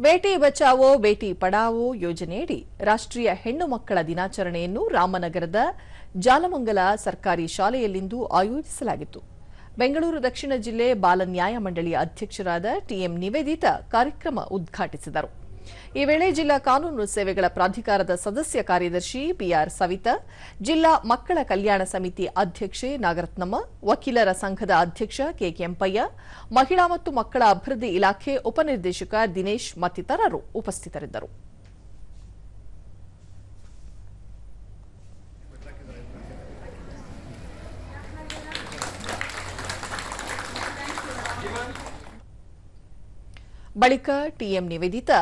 ಬೇಟಿ ಬಚಾವೋ ಬೇಟಿ ಪಡಾವೋ ಯೋಜನೆಯಡಿ ರಾಷ್ಟ್ರೀಯ ಹೆಣ್ಣು ಮಕ್ಕಳ ದಿನಾಚರಣೆಯನ್ನು ರಾಮನಗರದ ಜಾಲಮಂಗಲ ಸರ್ಕಾರಿ ಶಾಲೆಯಲ್ಲಿಂದು ಆಯೋಜಿಸಲಾಗಿತ್ತು. ಬೆಂಗಳೂರು ದಕ್ಷಿಣ ಜಿಲ್ಲೆ ಬಾಲ ನ್ಯಾಯ ಮಂಡಳಿಯ ಅಧ್ಯಕ್ಷರಾದ ಟಿಎಂ ನಿವೇದಿತಾ ಕಾರ್ಯಕ್ರಮ ಉದ್ಘಾಟಿಸಿದರು. ಈ ವೇಳೆ ಜಿಲ್ಲಾ ಕಾನೂನು ಸೇವೆಗಳ ಪ್ರಾಧಿಕಾರದ ಸದಸ್ಯ ಕಾರ್ಯದರ್ಶಿ ಪಿಆರ್ ಸವಿತಾ, ಜಿಲ್ಲಾ ಮಕ್ಕಳ ಕಲ್ಯಾಣ ಸಮಿತಿ ಅಧ್ಯಕ್ಷೆ ನಾಗರತ್ನಮ್ಮ, ವಕೀಲರ ಸಂಘದ ಅಧ್ಯಕ್ಷ ಕೆಂಪಯ್ಯ, ಮಹಿಳಾ ಮತ್ತು ಮಕ್ಕಳ ಅಭಿವೃದ್ಧಿ ಇಲಾಖೆ ಉಪನಿರ್ದೇಶಕ ದಿನೇಶ್ ಮತ್ತಿತರರು ಉಪಸ್ಥಿತರಿದ್ದರು. ಬಳಿಕ ಟಿಎಂ ನಿವೇದಿತಾ,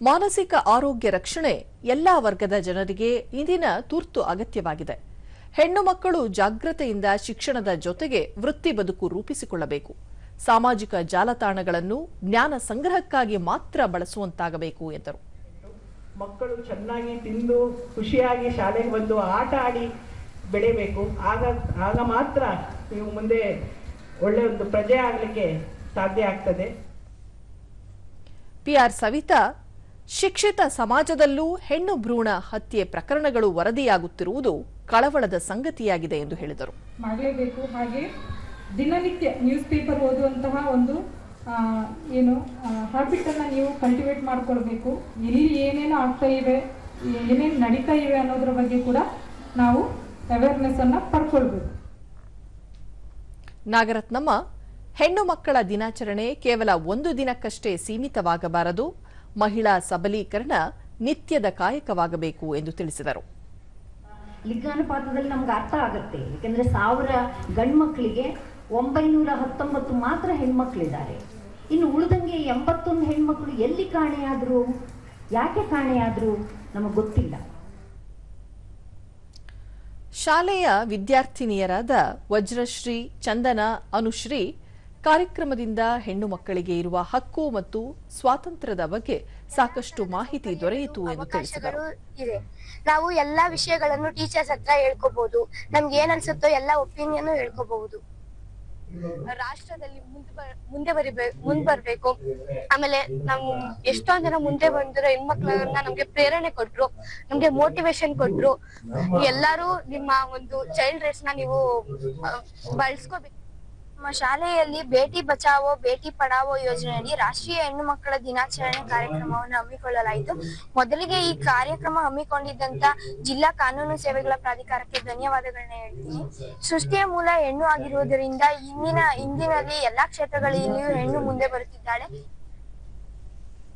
ಮಾನಸಿಕ ಆರೋಗ್ಯ ರಕ್ಷಣೆ ಎಲ್ಲಾ ವರ್ಗದ ಜನರಿಗೆ ಇಂದಿನ ತುರ್ತು ಅಗತ್ಯವಾಗಿದೆ. ಹೆಣ್ಣು ಮಕ್ಕಳು ಜಾಗೃತೆಯಿಂದ ಶಿಕ್ಷಣದ ಜೊತೆಗೆ ವೃತ್ತಿ ಬದುಕು ರೂಪಿಸಿಕೊಳ್ಳಬೇಕು. ಸಾಮಾಜಿಕ ಜಾಲತಾಣಗಳನ್ನು ಜ್ಞಾನ ಸಂಗ್ರಹಕ್ಕಾಗಿ ಮಾತ್ರ ಬಳಸುವಂತಾಗಬೇಕು ಎಂದರು. ಮಕ್ಕಳು ಚೆನ್ನಾಗಿ ತಿಂದು ಖುಷಿಯಾಗಿ ಶಾಲೆಗೆ ಬಂದು ಆಟ ಆಡಿ ಬೆಳೆಯಬೇಕು. ಆಗ ಮಾತ್ರ ನೀವು ಮುಂದೆ ಒಳ್ಳೆ ಒಂದು ಪ್ರಜೆ ಆಗಲಿಕ್ಕೆ ಸಾಧ್ಯ ಆಗ್ತದೆ. ಪಿಆರ್ ಸವಿತಾ, ಶಿಕ್ಷಿತ ಸಮಾಜದಲ್ಲೂ ಹೆಣ್ಣು ಭ್ರೂಣ ಹತ್ಯೆ ಪ್ರಕರಣಗಳು ವರದಿಯಾಗುತ್ತಿರುವುದು ಕಳವಳದ ಸಂಗತಿಯಾಗಿದೆ ಎಂದು ಹೇಳಿದರು. ಮಾಡಲೇಬೇಕು. ಹಾಗೆ ದಿನನಿತ್ಯ ನ್ಯೂಸ್ ಪೇಪರ್ ಓದುವಂತಹ ಒಂದು ಹ್ಯಾಬಿಟ್ ಅನ್ನ ನೀವು ಕಲ್ಟಿವೇಟ್ ಮಾಡ್ಕೊಳ್ಬೇಕು. ಇಲ್ಲಿ ಏನೇನು ಆಗ್ತಾ ಇವೆ, ಏನೇನು ನಡೀತಾ ಇವೆ ಅನ್ನೋದ್ರ ಬಗ್ಗೆ ಕೂಡ ನಾವು ಅವೇರ್ನೆಸ್ ಅನ್ನ ಪಡ್ಕೊಳ್ಬೇಕು. ನಾಗರತ್ನಮ್ಮ, ಹೆಣ್ಣು ಮಕ್ಕಳ ದಿನಾಚರಣೆ ಕೇವಲ ಒಂದು ದಿನಕ್ಕಷ್ಟೇ ಸೀಮಿತವಾಗಬಾರದು, ಮಹಿಳಾ ಸಬಲೀಕರಣ ನಿತ್ಯದ ಕಾಯಕವಾಗಬೇಕು ಎಂದು ತಿಳಿಸಿದರು. ಲಿಂಗಾನುಪಾತದಲ್ಲಿ ನಮ್ಗೆ ಅರ್ಥ ಆಗುತ್ತೆ. ಯಾಕಂದ್ರೆ 1000 ಗಂಡು ಮಕ್ಕಳಿಗೆ 919 ಮಾತ್ರ ಹೆಣ್ಮಕ್ಳಿದ್ದಾರೆ. ಇನ್ನು ಉಳಿದಂಗೆ 81 ಹೆಣ್ಮಕ್ಳು ಎಲ್ಲಿ ಕಾಣೆಯಾದ್ರು, ಯಾಕೆ ಕಾಣೆಯಾದ್ರು ನಮಗೆ ಗೊತ್ತಿಲ್ಲ. ಶಾಲೆಯ ವಿದ್ಯಾರ್ಥಿನಿಯರಾದ ವಜ್ರಶ್ರೀ, ಚಂದನ, ಅನುಶ್ರೀ ಕಾರ್ಯಕ್ರಮದಿಂದ ಹೆಣ್ಣು ಮಕ್ಕಳಿಗೆ ಇರುವ ಹಕ್ಕು ಮತ್ತು ಸ್ವಾತಂತ್ರ್ಯದ ಬಗ್ಗೆ ಸಾಕಷ್ಟು ಮಾಹಿತಿ ದೊರೆಯಿತು ಎಂದು ತಿಳಿಸಿದರು. ನಾವು ಎಲ್ಲಾ ವಿಷಯಗಳನ್ನು ಟೀಚರ್ಸ್ ಹತ್ರ ಹೇಳ್ಕೋಬಹುದು. ನಮ್ಗೆ ಏನ್ ಅನ್ಸುತ್ತೋ ಎಲ್ಲಾ ಒಪಿನಿಯನ್ ಹೇಳ್ಕೋಬಹುದು. ರಾಷ್ಟ್ರದಲ್ಲಿ ಮುಂದೆ ಬರ್ಬೇಕು. ಆಮೇಲೆ ನಾವು ಎಷ್ಟೊಂದ್ ಜನ ಮುಂದೆ ಬಂದಿರೋ ಹೆಣ್ಮಕ್ಳನ್ನ ನಮ್ಗೆ ಪ್ರೇರಣೆ ಕೊಟ್ರು, ನಮ್ಗೆ ಮೋಟಿವೇಶನ್ ಕೊಟ್ರು. ಎಲ್ಲಾರು ನಿಮ್ಮ ಒಂದು ಚೈಲ್ಡ್ ರೈಟ್ಸ್ ನ ನೀವು ಬಳಸ್ಕೋಬೇಕು. ನಮ್ಮ ಶಾಲೆಯಲ್ಲಿ ಬೇಟಿ ಬಚಾವೋ ಬೇಟಿ ಪಡಾವೋ ಯೋಜನೆಯಡಿ ರಾಷ್ಟ್ರೀಯ ಹೆಣ್ಣು ಮಕ್ಕಳ ದಿನಾಚರಣೆ ಕಾರ್ಯಕ್ರಮವನ್ನು ಹಮ್ಮಿಕೊಳ್ಳಲಾಯಿತು. ಮೊದಲಿಗೆ ಈ ಕಾರ್ಯಕ್ರಮ ಹಮ್ಮಿಕೊಂಡಿದ್ದಂತ ಜಿಲ್ಲಾ ಕಾನೂನು ಸೇವೆಗಳ ಪ್ರಾಧಿಕಾರಕ್ಕೆ ಧನ್ಯವಾದಗಳನ್ನ ಹೇಳ್ತೀನಿ. ಸೃಷ್ಟಿಯ ಮೂಲ ಹೆಣ್ಣು ಆಗಿರುವುದರಿಂದ ಇಂದಿನಲ್ಲಿ ಎಲ್ಲಾ ಕ್ಷೇತ್ರಗಳಲ್ಲಿಯೂ ಹೆಣ್ಣು ಮುಂದೆ ಬರುತ್ತಿದ್ದಾಳೆ.